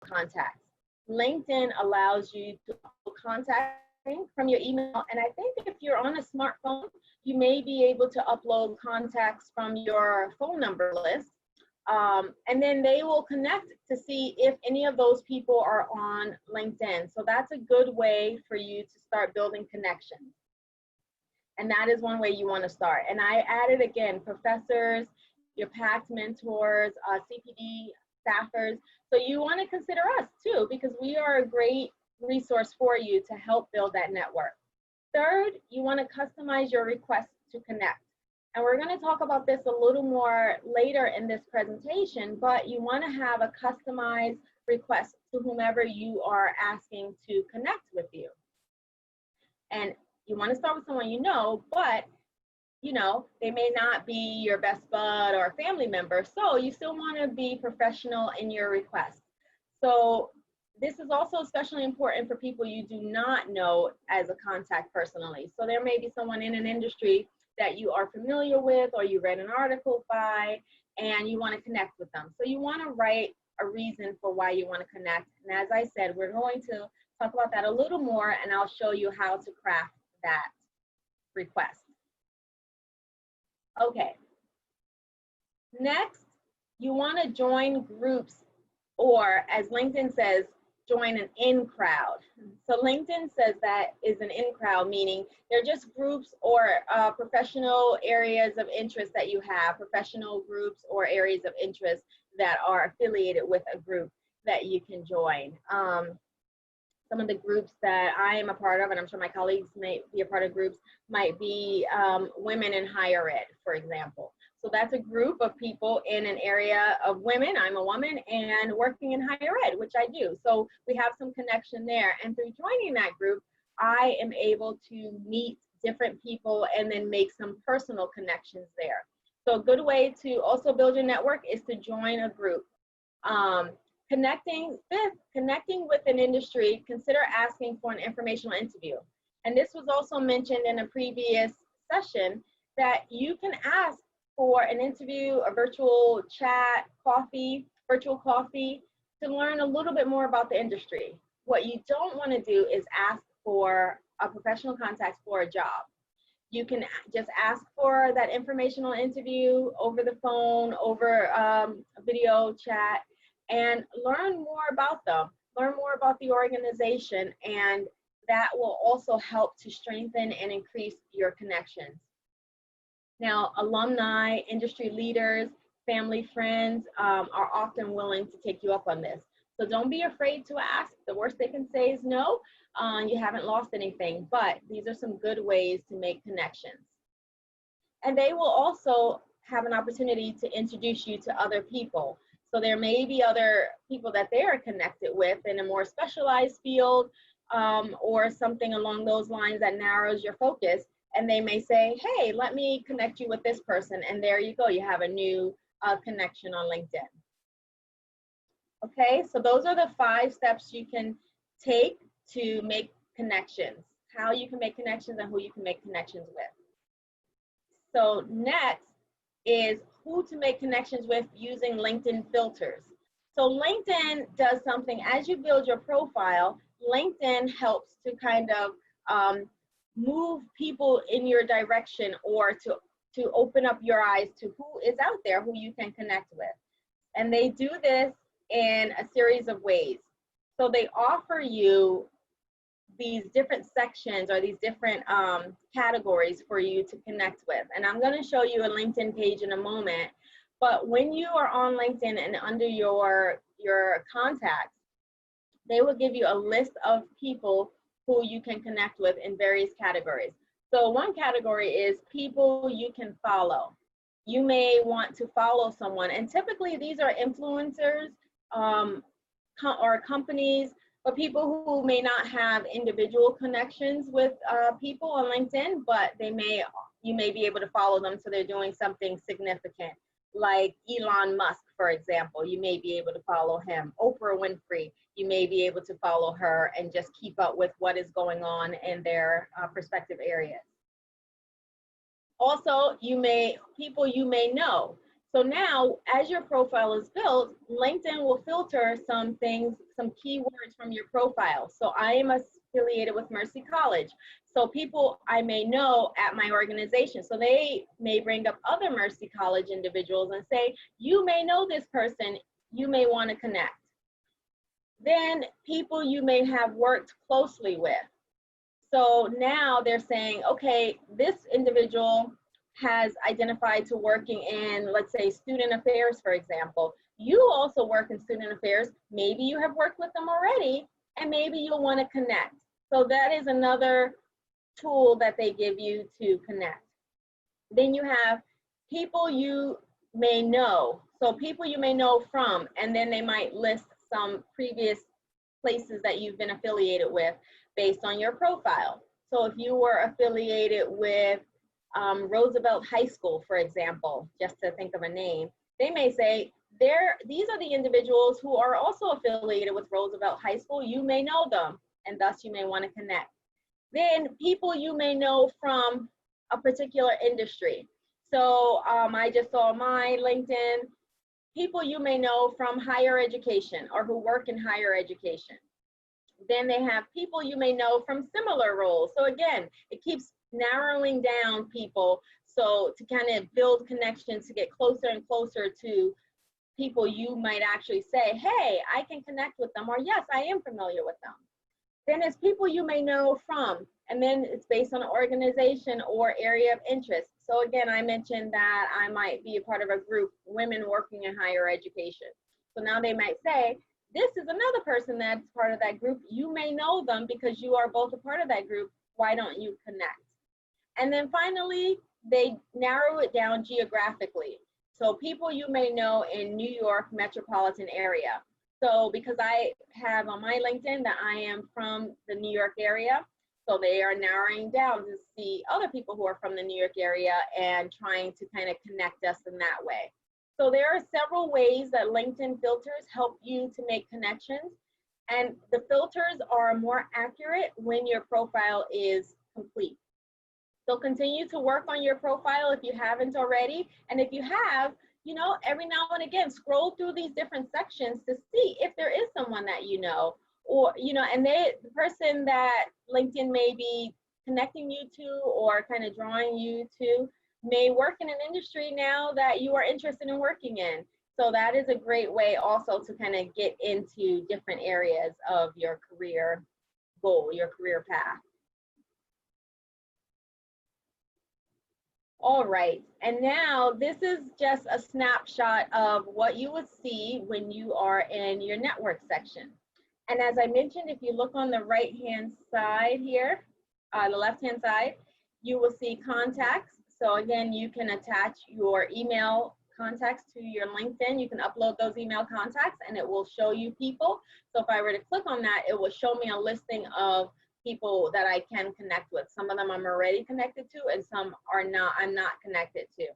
contacts. LinkedIn allows you to contact from your email, and I think if you're on a smartphone, you may be able to upload contacts from your phone number list, and then they will connect to see if any of those people are on LinkedIn. So that's a good way for you to start building connections. And that is one way you want to start. And I added, again, professors, your PACT mentors, CPD staffers. So you want to consider us too, because we are a great resource for you to help build that network. Third, you want to customize your request to connect. And we're going to talk about this a little more later in this presentation, but you want to have a customized request to whomever you are asking to connect with you. And you want to start with someone you know, but you know, they may not be your best bud or family member, so you still want to be professional in your request. So this is also especially important for people you do not know as a contact personally. So there may be someone in an industry that you are familiar with or you read an article by and you want to connect with them. So you want to write a reason for why you want to connect. And as I said, we're going to talk about that a little more, and I'll show you how to craft that request. Okay. Next, you want to join groups, or as LinkedIn says, join an in crowd. So LinkedIn says that is an in crowd, meaning they're just groups or professional areas of interest that you have, professional groups or areas of interest that are affiliated with a group that you can join. Some of the groups that I am a part of, and I'm sure my colleagues may be a part of groups, might be women in higher ed, for example. So that's a group of people in an area of women. I'm a woman and working in higher ed, which I do. So we have some connection there. And through joining that group, I am able to meet different people and then make some personal connections there. So a good way to also build your network is to join a group. Connecting with an industry, consider asking for an informational interview. And this was also mentioned in a previous session, that you can ask for an interview, a virtual chat, virtual coffee, to learn a little bit more about the industry. What you don't want to do is ask for a professional contact for a job. You can just ask for that informational interview over the phone, over a video chat, and learn more about them, learn more about the organization, and that will also help to strengthen and increase your connections. Now, alumni, industry leaders, family, friends are often willing to take you up on this. So don't be afraid to ask. The worst they can say is no. You haven't lost anything, but these are some good ways to make connections. And they will also have an opportunity to introduce you to other people. So there may be other people that they are connected with in a more specialized field or something along those lines that narrows your focus. And they may say, hey, let me connect you with this person. And there you go, you have a new connection on LinkedIn. Okay, so those are the 5 steps you can take to make connections, how you can make connections and who you can make connections with. So next is who to make connections with using LinkedIn filters. So LinkedIn does something, as you build your profile, LinkedIn helps to kind of move people in your direction, or to open up your eyes to who is out there who you can connect with. And they do this in a series of ways. So they offer you these different sections or these different categories for you to connect with. And I'm going to show you a LinkedIn page in a moment. But when you are on LinkedIn and under your contacts, they will give you a list of people who you can connect with in various categories. So one category is people you can follow. You may want to follow someone, and typically these are influencers or companies, but people who may not have individual connections with people on LinkedIn, but you may be able to follow them, so they're doing something significant. Like Elon Musk, for example, you may be able to follow him. Oprah Winfrey, you may be able to follow her and just keep up with what is going on in their respective areas. Also, people you may know. So now, as your profile is built, LinkedIn will filter some things, some keywords from your profile. So I am affiliated with Mercy College. So people I may know at my organization, so they may bring up other Mercy College individuals and say, you may know this person, you may want to connect. Then people you may have worked closely with. So now they're saying, okay, this individual has identified to working in, let's say, student affairs, for example. You also work in student affairs. Maybe you have worked with them already, and maybe you'll want to connect. So that is another tool that they give you to connect. Then you have people you may know. So people you may know from, and then they might list some previous places that you've been affiliated with based on your profile. So if you were affiliated with Roosevelt High School, for example, just to think of a name, they may say, these are the individuals who are also affiliated with Roosevelt High School. You may know them, and thus you may want to connect. Then people you may know from a particular industry. So I just saw my LinkedIn, people you may know from higher education or who work in higher education. Then they have people you may know from similar roles. So again, it keeps narrowing down people. So to kind of build connections, to get closer and closer to people you might actually say, hey, I can connect with them, or yes, I am familiar with them. Then it's people you may know from, and then it's based on an organization or area of interest. So again, I mentioned that I might be a part of a group, women working in higher education. So now they might say, this is another person that's part of that group. You may know them because you are both a part of that group. Why don't you connect? And then finally, they narrow it down geographically. So people you may know in New York metropolitan area. So because I have on my LinkedIn that I am from the New York area, so they are narrowing down to see other people who are from the New York area and trying to kind of connect us in that way. So there are several ways that LinkedIn filters help you to make connections, and the filters are more accurate when your profile is complete. So continue to work on your profile if you haven't already, and if you have, you know, every now and again, scroll through these different sections to see if there is someone that you know, or, you know, and the person that LinkedIn may be connecting you to or kind of drawing you to may work in an industry now that you are interested in working in. So that is a great way also to kind of get into different areas of your career goal, your career path. All right, and now this is just a snapshot of what you would see when you are in your network section. And as I mentioned, if you look on the right-hand side here, the left-hand side, you will see contacts. So again, you can attach your email contacts to your LinkedIn. You can upload those email contacts and it will show you people. So if I were to click on that, it will show me a listing of people that I can connect with. Some of them I'm already connected to and some are not, I'm not connected to.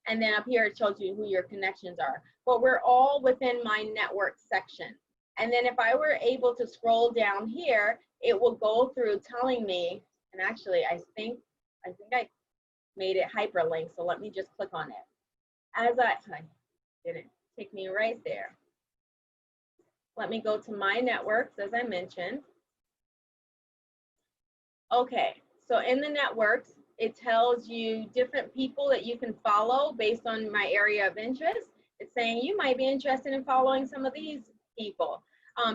And then up here, it shows you who your connections are. But we're all within my network section. And then if I were able to scroll down here, it will go through telling me, and actually I think I made it hyperlink, so let me just click on it. As I didn't take me right there. Let me go to my networks, as I mentioned. Okay, so in the networks, it tells you different people that you can follow based on my area of interest. It's saying you might be interested in following some of these people,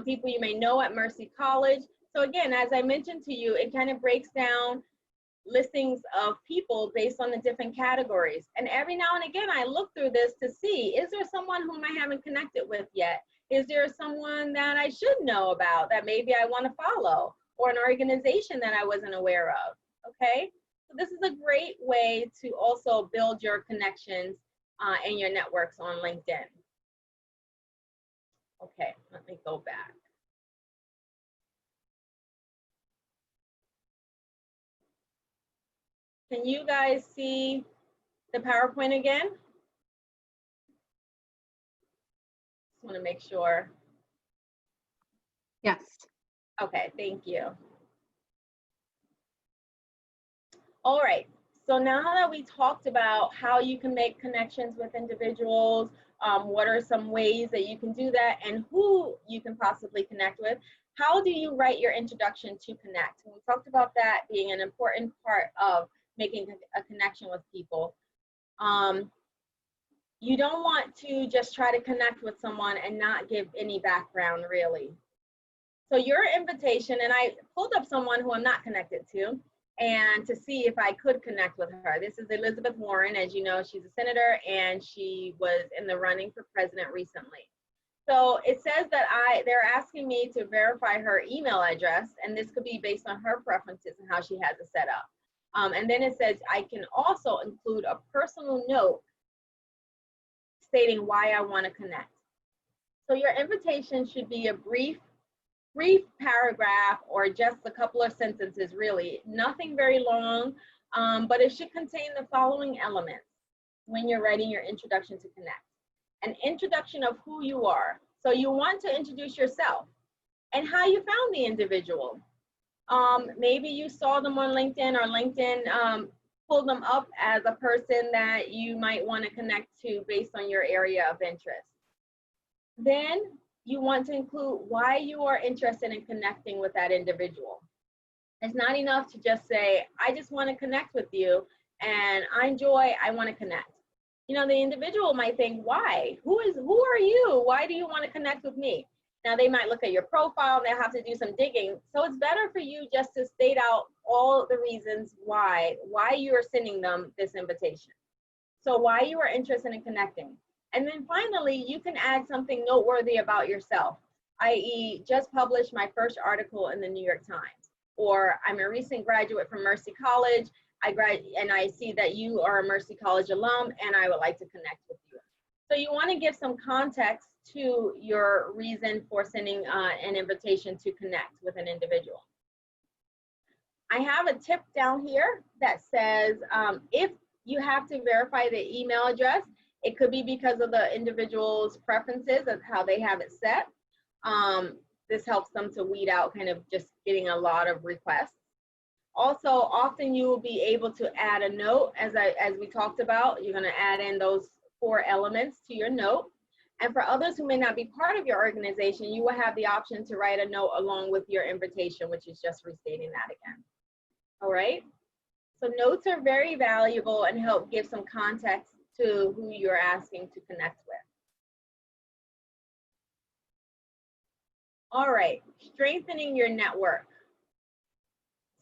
people you may know at Mercy College. So again, as I mentioned to you, it kind of breaks down listings of people based on the different categories. And every now and again, I look through this to see, is there someone whom I haven't connected with yet? Is there someone that I should know about that maybe I want to follow, or an organization that I wasn't aware of? Okay, so this is a great way to also build your connections and your networks on LinkedIn. Okay, let me go back. Can you guys see the PowerPoint again? Just want to make sure. Yes. Okay, thank you. All right, So now that we talked about how you can make connections with individuals, what are some ways that you can do that, and who you can possibly connect with, how do you write your introduction to connect? And we talked about that being an important part of making a connection with people. You don't want to just try to connect with someone and not give any background, really. So your invitation, and I pulled up someone who I'm not connected to, and to see if I could connect with her. This is Elizabeth Warren. As you know, she's a senator, and she was in the running for president recently. So it says that they're asking me to verify her email address, and this could be based on her preferences and how she has it set up. And then it says I can also include a personal note stating why I want to connect. So your invitation should be a brief paragraph or just a couple of sentences, really. Nothing very long, but it should contain the following elements when you're writing your introduction to connect. An introduction of who you are. So you want to introduce yourself and how you found the individual. Maybe you saw them on LinkedIn, or LinkedIn pulled them up as a person that you might want to connect to based on your area of interest. Then you want to include why you are interested in connecting with that individual. It's not enough to just say, I just want to connect with you and I want to connect. You know, the individual might think, why? Who are you? Why do you want to connect with me? Now they might look at your profile and they'll have to do some digging. So it's better for you just to state out all the reasons why you are sending them this invitation. So why you are interested in connecting. And then finally, you can add something noteworthy about yourself, i.e. just published my first article in the New York Times, or I'm a recent graduate from Mercy College, and I see that you are a Mercy College alum and I would like to connect with you. So you want to give some context to your reason for sending an invitation to connect with an individual. I have a tip down here that says if you have to verify the email address, it could be because of the individual's preferences of how they have it set. This helps them to weed out kind of just getting a lot of requests. Also, often you will be able to add a note, as we talked about. You're going to add in those 4 elements to your note. And for others who may not be part of your organization, you will have the option to write a note along with your invitation, which is just restating that again. All right. So notes are very valuable and help give some context to who you're asking to connect with. All right, strengthening your network.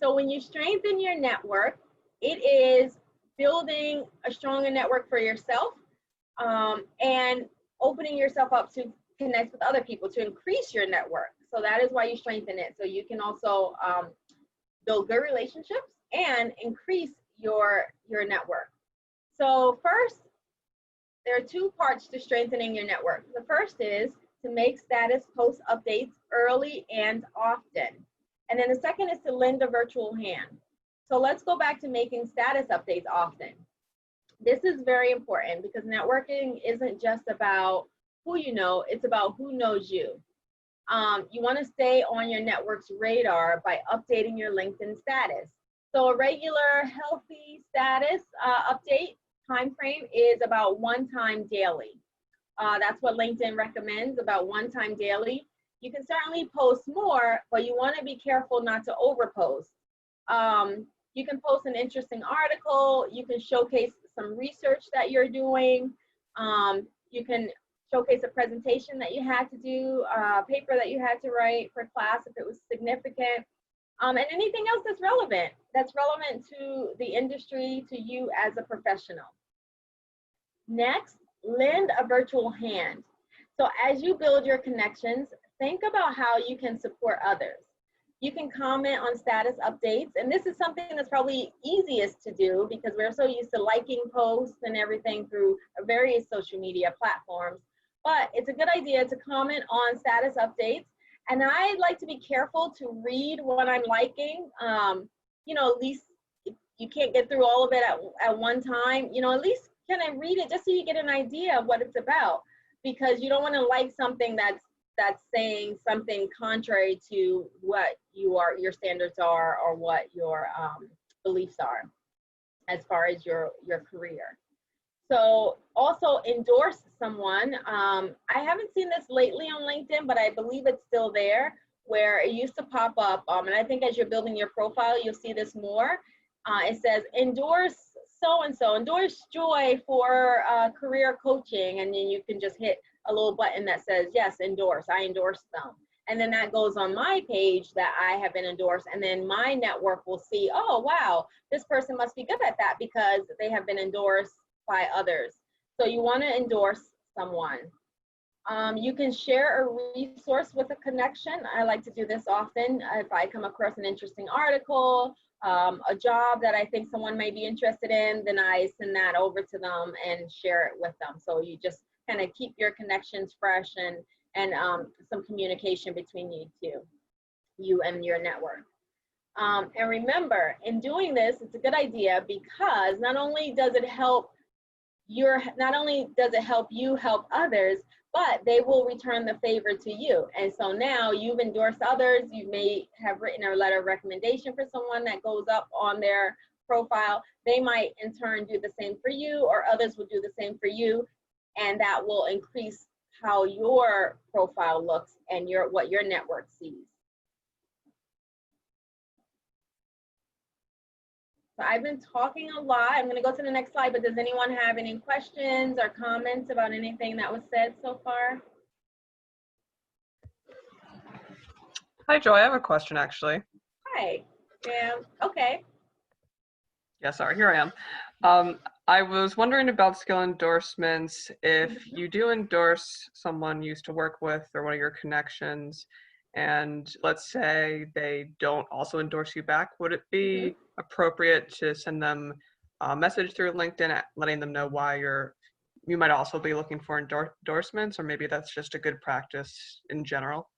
So when you strengthen your network, it is building a stronger network for yourself and opening yourself up to connect with other people, to increase your network. So that is why you strengthen it. So you can also build good relationships and increase your network. So first, there are 2 parts to strengthening your network. The first is to make status post updates early and often. And then the second is to lend a virtual hand. So let's go back to making status updates often. This is very important because networking isn't just about who you know, it's about who knows you. You want to stay on your network's radar by updating your LinkedIn status. So a regular healthy status update time frame is about 1 time daily. That's what LinkedIn recommends, about 1 time daily. You can certainly post more, but you want to be careful not to overpost. You can post an interesting article. You can showcase some research that you're doing. You can showcase a presentation that you had to do, a paper that you had to write for class if it was significant, and anything else that's relevant to the industry, to you as a professional. Next, lend a virtual hand. So as you build your connections, think about how you can support others. You can comment on status updates, and this is something that's probably easiest to do because we're so used to liking posts and everything through various social media platforms. But it's a good idea to comment on status updates, and I like to be careful to read what I'm liking. You know, at least if you can't get through all of it at one time, you know, at least kind of read it just so you get an idea of what it's about, because you don't want to like something that's saying something contrary to what your standards are or what your beliefs are. as far as your career. So also endorse someone. I haven't seen this lately on LinkedIn, but I believe it's still there, where it used to pop up. And I think as you're building your profile, you'll see this more. It says endorse so-and-so, endorse Joy for career coaching. And then you can just hit a little button that says, yes, endorse, I endorse them. And then that goes on my page that I have been endorsed. And then my network will see, oh, wow, this person must be good at that because they have been endorsed by others. So you want to endorse someone. You can share a resource with a connection. I like to do this often. If I come across an interesting article, a job that I think someone may be interested in, then I send that over to them and share it with them. So you just kind of keep your connections fresh and some communication between you and your network. And remember, in doing this, it's a good idea because not only does it help you help others, but they will return the favor to you. And so now you've endorsed others. You may have written a letter of recommendation for someone that goes up on their profile. They might in turn do the same for you, or others will do the same for you. And that will increase how your profile looks and what your network sees. So I've been talking a lot. I'm going to go to the next slide, but does anyone have any questions or comments about anything that was said so far? Hi, Joy. I have a question, actually. Hi. Yeah. Okay. Yeah, sorry. Here I am. I was wondering about skill endorsements. If you do endorse someone you used to work with or one of your connections, and let's say they don't also endorse you back, would it be appropriate to send them a message through LinkedIn letting them know why you might also be looking for endorsements, or maybe that's just a good practice in general?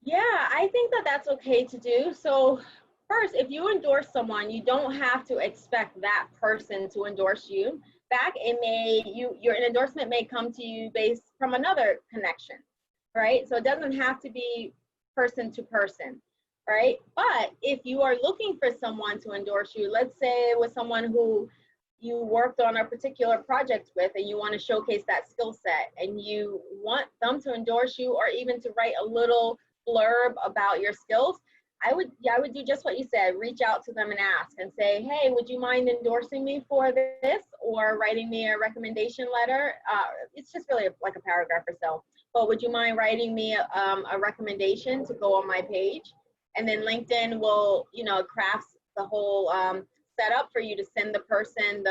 Yeah, I think that that's okay to do. So first, if you endorse someone, you don't have to expect that person to endorse you back. Your endorsement may come to you based from another connection, right? So it doesn't have to be person to person, right? But if you are looking for someone to endorse you, let's say it was someone who you worked on a particular project with and you want to showcase that skill set and you want them to endorse you or even to write a little blurb about your skills, I would do just what you said. Reach out to them and ask and say, hey, would you mind endorsing me for this or writing me a recommendation letter? It's just really like a paragraph or so. But would you mind writing me a recommendation to go on my page? And then LinkedIn will, crafts the whole setup for you to send the person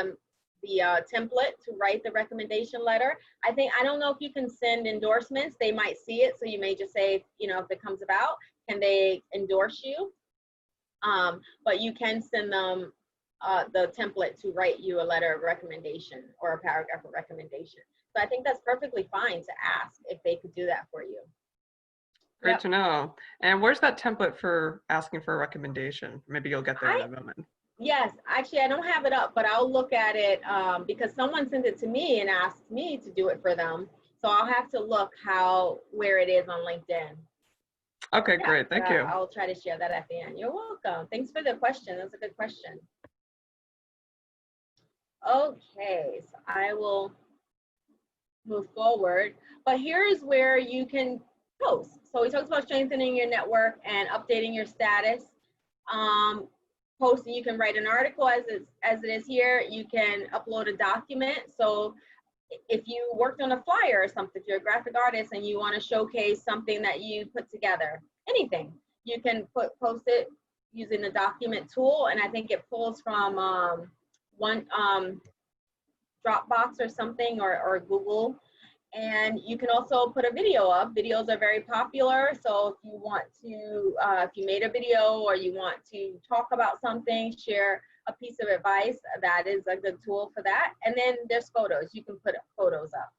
the template to write the recommendation letter. I don't know if you can send endorsements. They might see it, so you may just say, if it comes about, can they endorse you? But you can send them the template to write you a letter of recommendation or a paragraph of recommendation. So I think that's perfectly fine to ask if they could do that for you. Great to know. And where's that template for asking for a recommendation? Maybe you'll get there in a moment. Yes, actually, I don't have it up, but I'll look at it because someone sent it to me and asked me to do it for them. So I'll have to look where it is on LinkedIn. Okay, great. Thank you. I'll try to share that at the end. You're welcome. Thanks for the question. That's a good question. Okay, so I will move forward. But here is where you can post. So we talked about strengthening your network and updating your status. Posting, you can write an article as it is here. You can upload a document. So if you worked on a flyer or something, if you're a graphic artist and you want to showcase something that you put together, anything, you can post it using the document tool. And I think it pulls from one Dropbox or something or Google. And you can also put a video up. Videos are very popular. So if you want to, if you made a video or you want to talk about something, share a piece of advice, that is a good tool for that. And then there's photos. You can put photos up.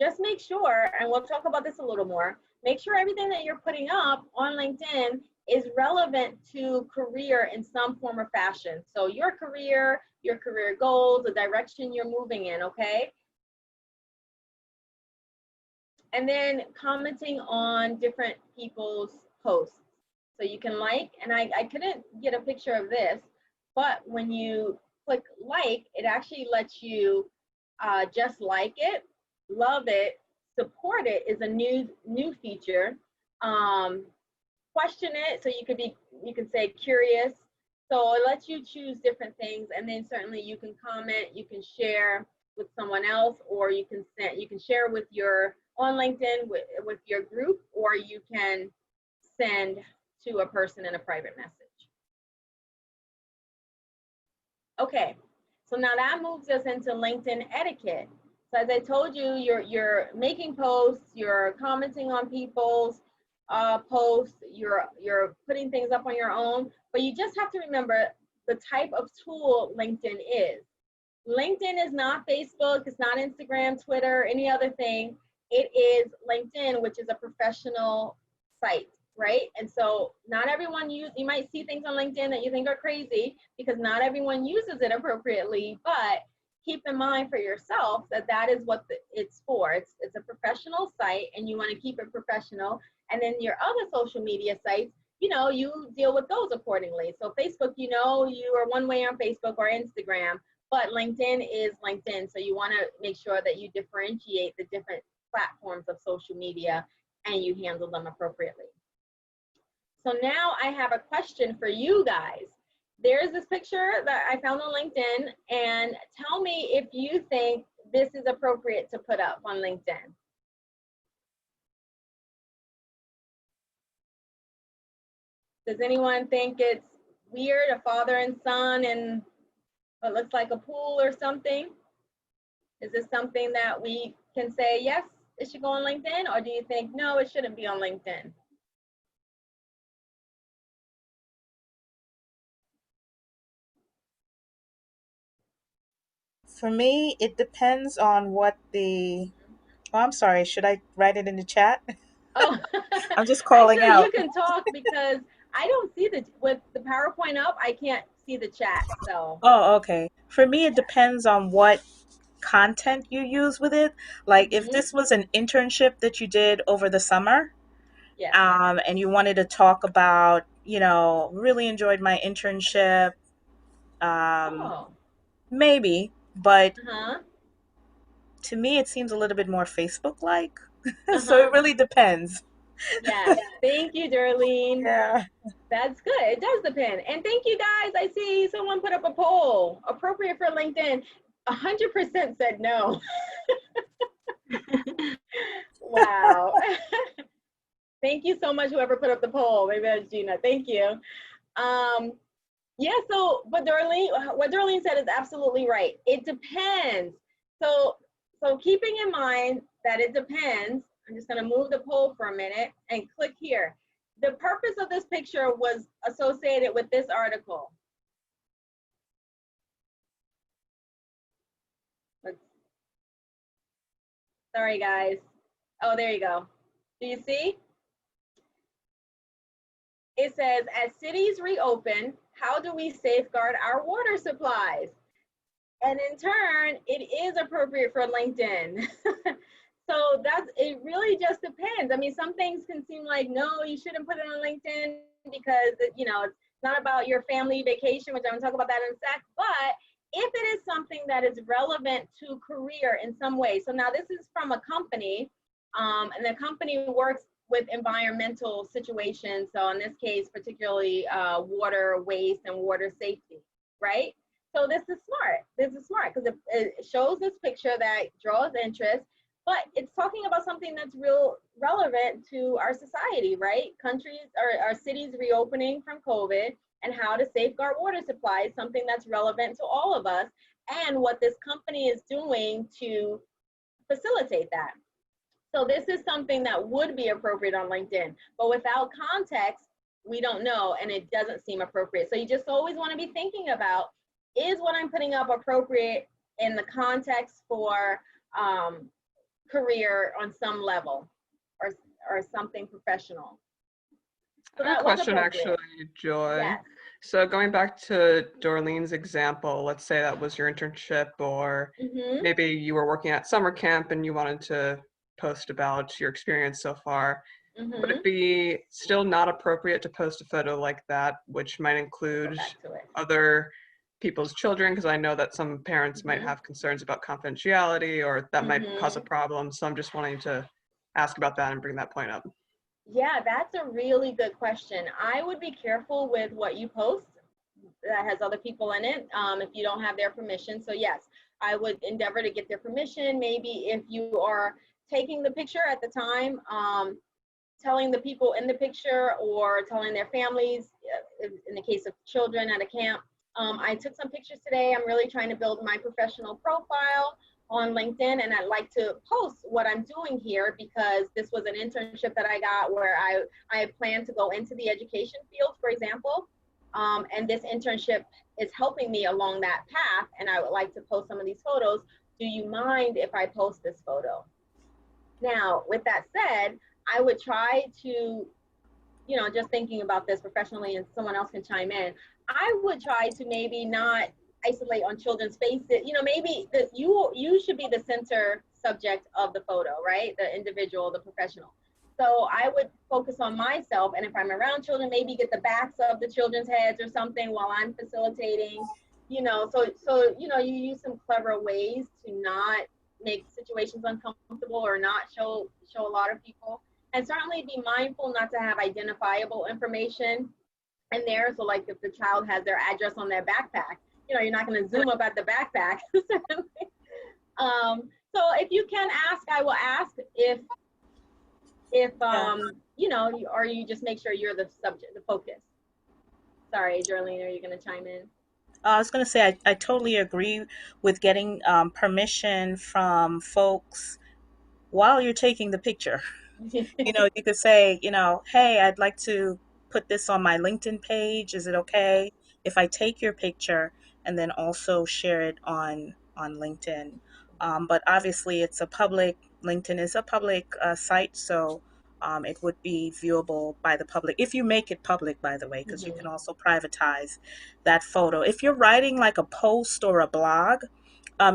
Just make sure, and we'll talk about this a little more, make sure everything that you're putting up on LinkedIn is relevant to career in some form or fashion. So your career goals, the direction you're moving in, okay? And then commenting on different people's posts. So you can like, and I couldn't get a picture of this, but when you click like, it actually lets you just like it, love it, support it is a new feature. Um, Question it, so you can say curious. So it lets you choose different things, and then certainly you can comment, you can share with someone else, or you can share with your on LinkedIn with your group, or you can send to a person in a private message. Okay, so now that moves us into LinkedIn etiquette. So as I told you, you're making posts, you're commenting on people's posts, you're putting things up on your own, but you just have to remember the type of tool LinkedIn is. LinkedIn is not Facebook, it's not Instagram, Twitter, any other thing. It is LinkedIn, which is a professional site, right? And so not everyone you might see things on LinkedIn that you think are crazy because not everyone uses it appropriately, but keep in mind for yourself that that is what it's for. It's a professional site and you want to keep it professional. And then your other social media sites, you deal with those accordingly. So Facebook, you are one way on Facebook or Instagram, but LinkedIn is LinkedIn. So you want to make sure that you differentiate the different platforms of social media and you handle them appropriately. So now I have a question for you guys. There's this picture that I found on LinkedIn, and tell me if you think this is appropriate to put up on LinkedIn. Does anyone think it's weird, a father and son and what looks like a pool or something? Is this something that we can say, yes, it should go on LinkedIn? Or do you think, no, it shouldn't be on LinkedIn? For me, it depends on what the. Oh, I'm sorry. Should I write it in the chat? Oh, I'm just calling actually, you out. can talk because I don't see with the PowerPoint up, I can't see the chat. So, Oh, okay. For me, it yeah. depends on what content you use with it. Like if Hmm. this was an internship that you did over the summer, Yes. and you wanted to talk about, really enjoyed my internship, um, Oh, maybe, but uh-huh. to me, it seems a little bit more Facebook like. So Uh-huh. it really depends. Yes. Thank you, Darlene. Yeah. That's good. It does depend. And thank you guys. I see someone put up a poll. Appropriate for LinkedIn. 100% said no. Wow. Thank you so much, whoever put up the poll. Maybe that's Gina. Thank you. Um, yeah, so but what Darlene said is absolutely right. It depends. So keeping in mind that it depends, I'm just gonna move the poll for a minute and click here. The purpose of this picture was associated with this article. Sorry guys. Oh, there you go. Do you see? It says, as cities reopen, how do we safeguard our water supplies? And in turn, it is appropriate for LinkedIn. So it really just depends. I mean, some things can seem like, no, you shouldn't put it on LinkedIn because, it's not about your family vacation, which I'm gonna talk about that in a sec, but if it is something that is relevant to career in some way. So now this is from a company, and the company works with environmental situations. So in this case, particularly water waste and water safety, right? So this is smart. This is smart because it shows this picture that draws interest, but it's talking about something that's real relevant to our society, right? Countries or our cities reopening from COVID and how to safeguard water supplies, something that's relevant to all of us, and what this company is doing to facilitate that. So this is something that would be appropriate on LinkedIn, but without context, we don't know, and it doesn't seem appropriate. So you just always want to be thinking about, is what I'm putting up appropriate in the context for career on some level, or something professional. So I have a that was question actually, appropriate. Joy. Yes. So going back to Dorlene's example, let's say that was your internship, or Mm-hmm. maybe you were working at summer camp and you wanted to post about your experience so far. would it be still not appropriate to post a photo like that, which might Go include back to it. other people's children? Because I know that some parents might Mhm. have concerns about confidentiality, or that might cause a Mhm. problem. So I'm just wanting to ask about that and bring that point up. Yeah, that's a really good question. I would be careful with what you post that has other people in it, if you don't have their permission. So yes, I would endeavor to get their permission. Maybe if you are taking the picture at the time, telling the people in the picture or telling their families, in the case of children at a camp, I took some pictures today. I'm really trying to build my professional profile on LinkedIn, and I'd like to post what I'm doing here because this was an internship that I got where I plan to go into the education field, for example. And this internship is helping me along that path, and I would like to post some of these photos. Do you mind if I post this photo? Now, with that said, I would try to, just thinking about this professionally, and someone else can chime in, I would try to maybe not isolate on children's faces. Maybe that you should be the center subject of the photo, right? The individual, the professional. So I would focus on myself, and if I'm around children, maybe get the backs of the children's heads or something while I'm facilitating. You use some clever ways to not make situations uncomfortable or not show a lot of people, and certainly be mindful not to have identifiable information in there. So like if the child has their address on their backpack, you're not going to zoom up at the backpack. So if you can ask, I will ask if Yeah. or you just make sure you're the subject, the focus. Sorry, Darlene, are you going to chime in? I was going to say, I totally agree with getting permission from folks while you're taking the picture. You could say, hey, I'd like to put this on my LinkedIn page. Is it okay if I take your picture and then also share it on LinkedIn? But obviously, LinkedIn is a public site, so it would be viewable by the public if you make it public, by the way, because you can Mhm. also privatize that photo. If you're writing like a post or a blog,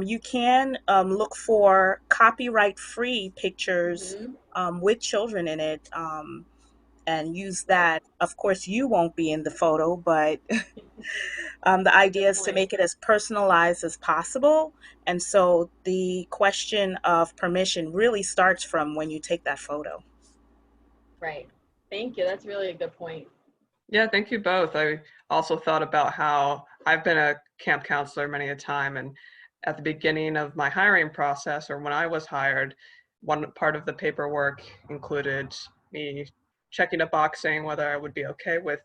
you can look for copyright free pictures Mhm. with children in it, and use Right. that. Of course, you won't be in the photo, but the That's a idea good is to point. make it as personalized as possible. And so the question of permission really starts from when you take that photo. Right. Thank you. That's really a good point. Yeah, thank you both. I also thought about how I've been a camp counselor many a time, and at the beginning of my hiring process, or when I was hired, one part of the paperwork included me checking a box saying whether I would be okay with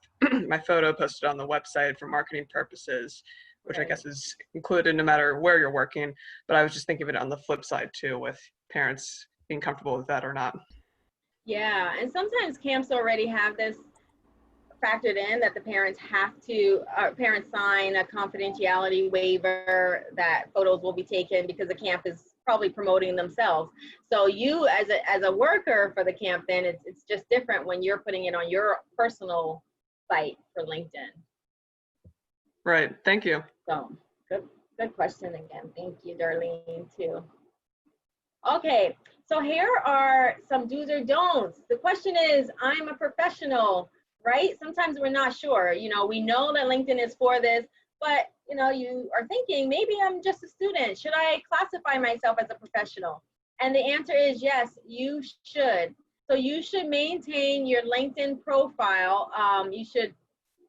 my photo posted on the website for marketing purposes, which I Right. guess is included no matter where you're working. But I was just thinking of it on the flip side too, with parents being comfortable with that or not. Yeah, and sometimes camps already have this factored in that the parents sign a confidentiality waiver that photos will be taken because the camp is probably promoting themselves. So you as a worker for the camp, then it's just different when you're putting it on your personal site for LinkedIn. Right. Thank you. So good question again. Thank you, Darlene, too. Okay, so here are some do's or don'ts. The question is, I'm a professional, right? Sometimes we're not sure. We know that LinkedIn is for this, but you are thinking, maybe I'm just a student. Should I classify myself as a professional? And the answer is yes, you should. So you should maintain your LinkedIn profile.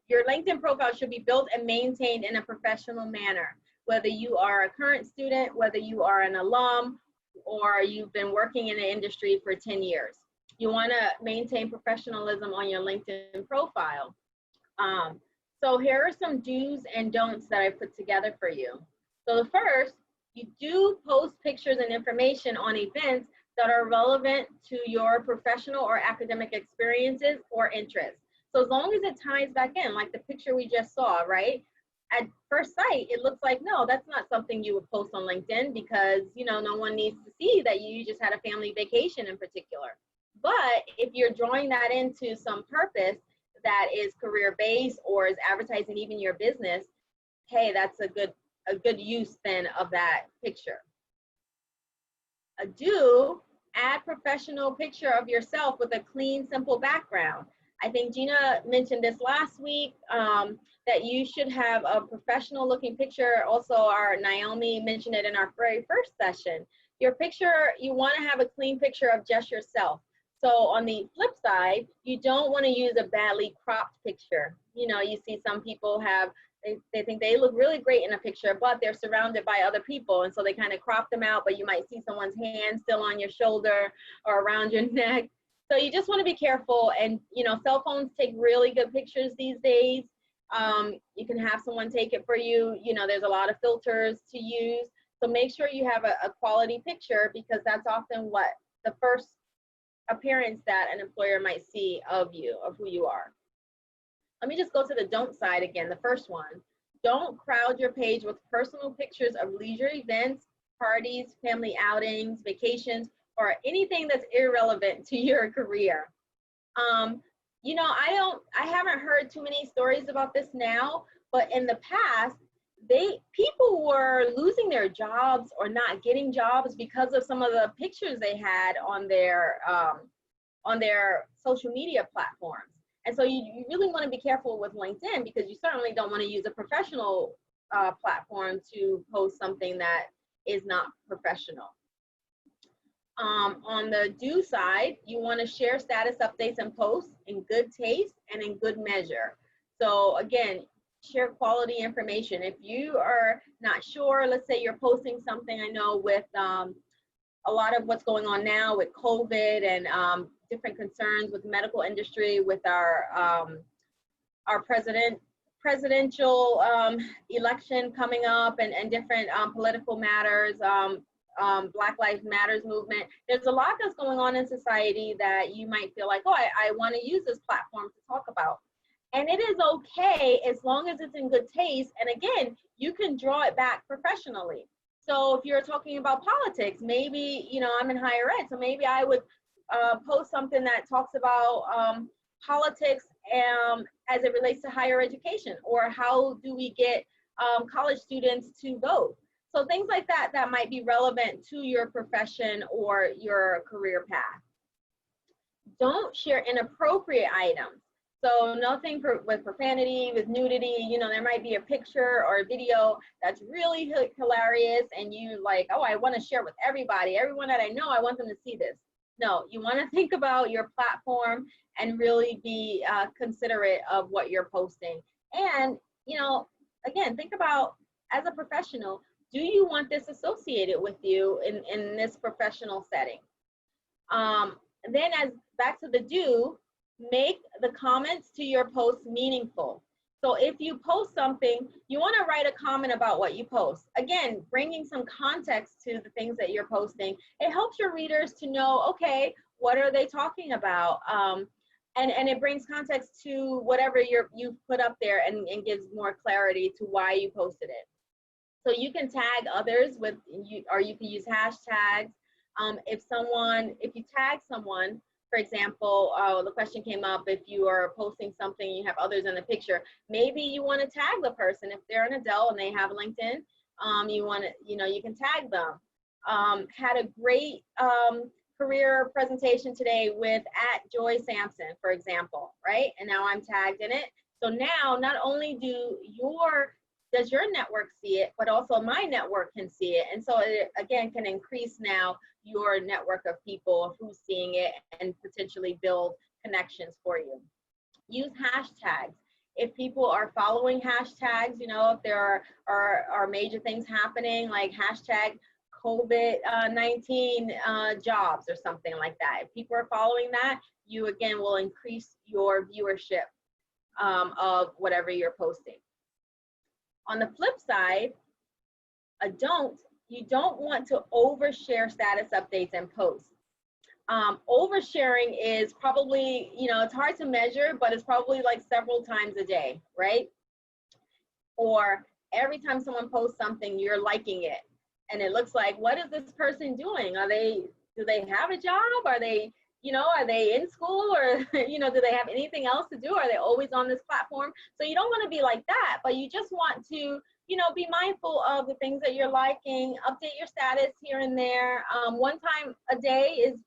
Your LinkedIn profile should be built and maintained in a professional manner, whether you are a current student, whether you are an alum, or you've been working in the industry for 10 years. You want to maintain professionalism on your LinkedIn profile. So here are some do's and don'ts that I put together for you. So the first, you do post pictures and information on events that are relevant to your professional or academic experiences or interests. So as long as it ties back in, like the picture we just saw, right? At first sight, it looks like, no, that's not something you would post on LinkedIn because, no one needs to see that you just had a family vacation in particular. But if you're drawing that into some purpose that is career based or is advertising even your business, hey, that's a good use then of that picture. A do Add professional picture of yourself with a clean, simple background. I think Gina mentioned this last week, that you should have a professional looking picture. Also, our Naomi mentioned it in our very first session. Your picture, you want to have a clean picture of just yourself. So on the flip side, you don't want to use a badly cropped picture. You know, you see some people have, they think they look really great in a picture, but they're surrounded by other people. And so they kind of crop them out, but you might see someone's hand still on your shoulder or around your neck. So you just want to be careful. And, you know, cell phones take really good pictures these days. You can have someone take it for you. You know, there's a lot of filters to use. So make sure you have a quality picture, because that's often what the first appearance that an employer might see of you, of who you are. Let me just go to the don't side again, the first one. Don't crowd your page with personal pictures of leisure events, parties, family outings, vacations, or anything that's irrelevant to your career. You know, I haven't heard too many stories about this now, but in the past, people were losing their jobs or not getting jobs because of some of the pictures they had on their social media platforms. And so you really want to be careful with LinkedIn, because you certainly don't want to use a professional platform to post something that is not professional. On the do side, you want to share status updates and posts in good taste and in good measure. So again, share quality information. If you are not sure, let's say you're posting something, I know with a lot of what's going on now with COVID and different concerns with the medical industry, with our presidential election coming up, and different political matters, Black Lives Matters movement. There's a lot that's going on in society that you might feel like, oh, I want to use this platform to talk about. And it is okay as long as it's in good taste. And again, you can draw it back professionally. So if you're talking about politics, maybe, you know, I'm in higher ed, so maybe I would post something that talks about politics as it relates to higher education, or how do we get college students to vote. So things like that that might be relevant to your profession or your career path. Don't share inappropriate items. So nothing with profanity, with nudity. You know, there might be a picture or a video that's really hilarious, and you like, oh, I want to share with everybody. Everyone that I know, I want them to see this. No, you want to think about your platform and really be considerate of what you're posting. And, you know, again, think about, as a professional, do you want this associated with you in this professional setting? Then back to the do, make the comments to your post meaningful. So if you post something, you want to write a comment about what you post. Again, bringing some context to the things that you're posting. It helps your readers to know, okay, what are they talking about? And it brings context to whatever you've put up there, and gives more clarity to why you posted it. So you can tag others with, or you can use hashtags. If you tag someone, for example, the question came up, if you are posting something, you have others in the picture, maybe you want to tag the person. If they're an adult and they have LinkedIn, you can tag them. Had a great career presentation today with @JoySampson, for example, right? And now I'm tagged in it. So now not only does your network see it, but also my network can see it. And so it, again, can increase now your network of people who's seeing it, and potentially build connections for you. Use hashtags. If people are following hashtags, you know, if there are major things happening, like hashtag COVID-19 jobs or something like that. If people are following that, you again will increase your viewership of whatever you're posting. On the flip side, you don't want to overshare status updates and posts. Oversharing is probably, you know, it's hard to measure, but it's probably like several times a day, right? Or every time someone posts something, you're liking it. And it looks like, what is this person doing? Do they have a job? Are they in school, or, you know, do they have anything else to do? Are they always on this platform? So you don't want to be like that, but you just want to, be mindful of the things that you're liking, update your status here and there. One time a day is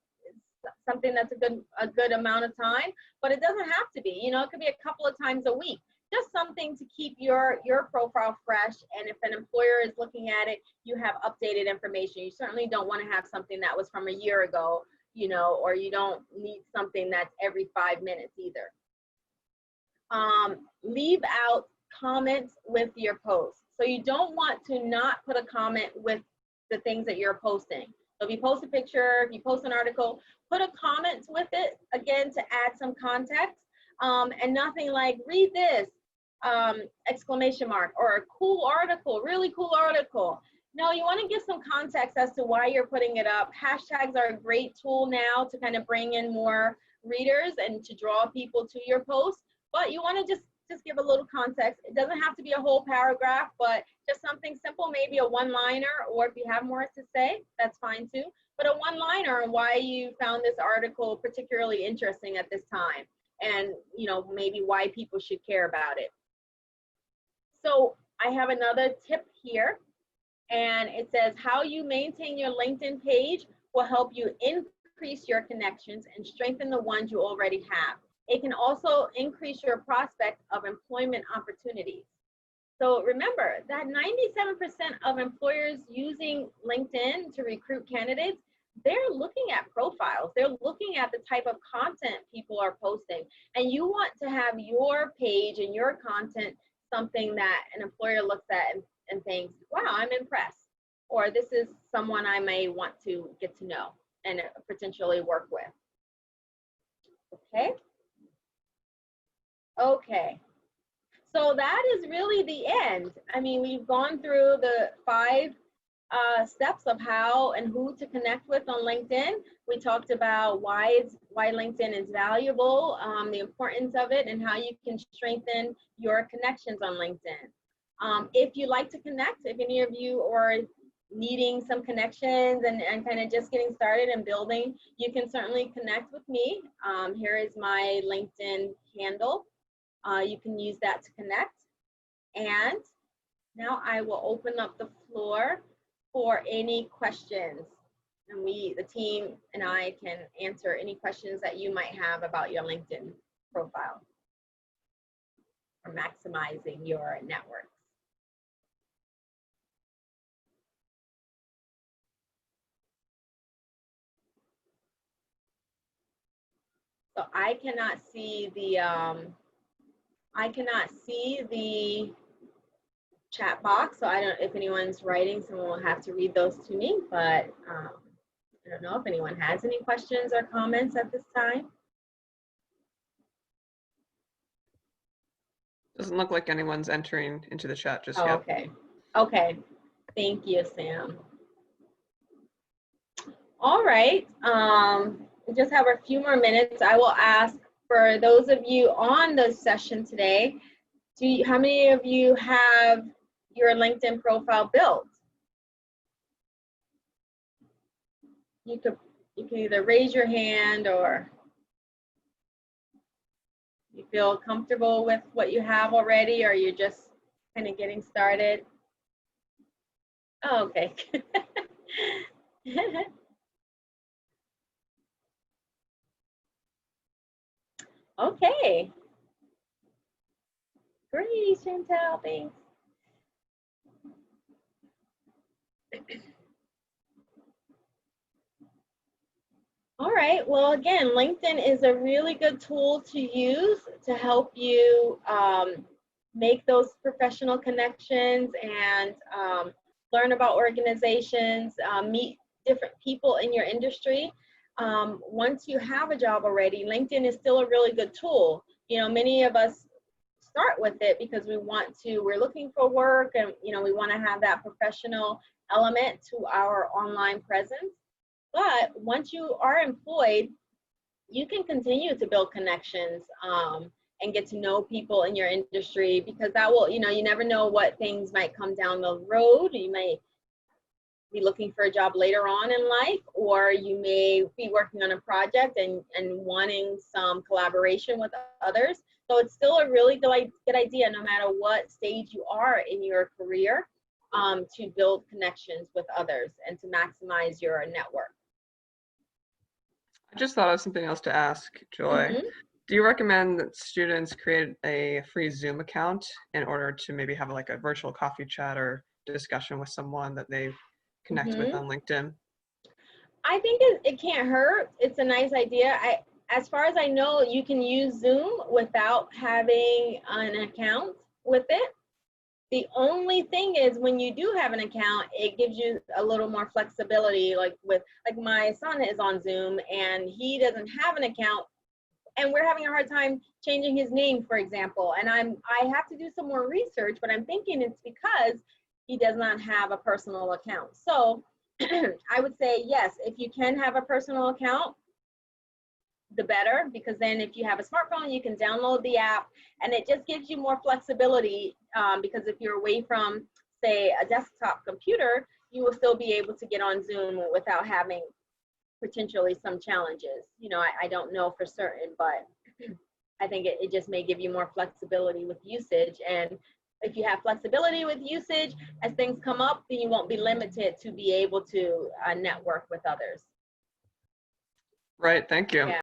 something that's a good amount of time, but it doesn't have to be. It could be a couple of times a week. Just something to keep your profile fresh. And if an employer is looking at it, you have updated information. You certainly don't want to have something that was from a year ago, or you don't need something that's every 5 minutes either. Leave out comments with your posts. So you don't want to not put a comment with the things that you're posting. So if you post a picture, if you post an article, put a comment with it, again, to add some context, and nothing like, read this, exclamation mark, or a cool article, really cool article. No, you want to give some context as to why you're putting it up. Hashtags are a great tool now to kind of bring in more readers and to draw people to your post, but you want to just give a little context. It doesn't have to be a whole paragraph, but just something simple, maybe a one-liner, or if you have more to say, that's fine too. But a one-liner on why you found this article particularly interesting at this time, and maybe why people should care about it. So I have another tip here, and it says how you maintain your LinkedIn page will help you increase your connections and strengthen the ones you already have. It can also increase your prospect of employment opportunities. So remember that 97% of employers using LinkedIn to recruit candidates, they're looking at profiles. They're looking at the type of content people are posting. And you want to have your page and your content something that an employer looks at and thinks, wow, I'm impressed. Or this is someone I may want to get to know and potentially work with. Okay. Okay, so that is really the end. I mean, we've gone through the 5 steps of how and who to connect with on LinkedIn. We talked about why LinkedIn is valuable, the importance of it, and how you can strengthen your connections on LinkedIn. If you'd like to connect, if any of you are needing some connections and kind of just getting started and building, you can certainly connect with me. Here is my LinkedIn handle. You can use that to connect. And now I will open up the floor for any questions. And the team and I can answer any questions that you might have about your LinkedIn profile or maximizing your network. So I cannot see the chat box, so I don't, if anyone's writing, someone will have to read those to me, but I don't know if anyone has any questions or comments at this time. Doesn't look like anyone's entering into the chat just yet. Okay. Okay. Thank you, Sam. All right. We just have a few more minutes. I will ask for those of you on the session today, how many of you have your LinkedIn profile built? You can either raise your hand or you feel comfortable with what you have already, or you're just kind of getting started. Oh, okay. Okay. Great, Chantel, thanks. All right, well, again, LinkedIn is a really good tool to use to help you make those professional connections and learn about organizations, meet different people in your industry. Once you have a job already, LinkedIn is still a really good tool. Many of us start with it because we're looking for work, and we want to have that professional element to our online presence. But once you are employed, you can continue to build connections and get to know people in your industry, because that will, you never know what things might come down the road. You may be looking for a job later on in life, or you may be working on a project and wanting some collaboration with others. So it's still a really good idea, no matter what stage you are in your career, to build connections with others and to maximize your network. I just thought of something else to ask, Joy. Mhm. Do you recommend that students create a free Zoom account in order to maybe have like a virtual coffee chat or discussion with someone that they connect with Mhm. on LinkedIn? I think it can't hurt. It's a nice idea. As far as I know, you can use Zoom without having an account with it. The only thing is when you do have an account, it gives you a little more flexibility. Like my son is on Zoom and he doesn't have an account, and we're having a hard time changing his name, for example. And I have to do some more research, but I'm thinking it's because he does not have a personal account. So I would say yes, if you can have a personal account, the better, because then if you have a smartphone, you can download the app, and it just gives you more flexibility, because if you're away from, say, a desktop computer, you will still be able to get on Zoom without having potentially some challenges. I don't know for certain, but I think it just may give you more flexibility with usage. And if you have flexibility with usage, as things come up, then you won't be limited to be able to network with others. Right, thank you. Yeah.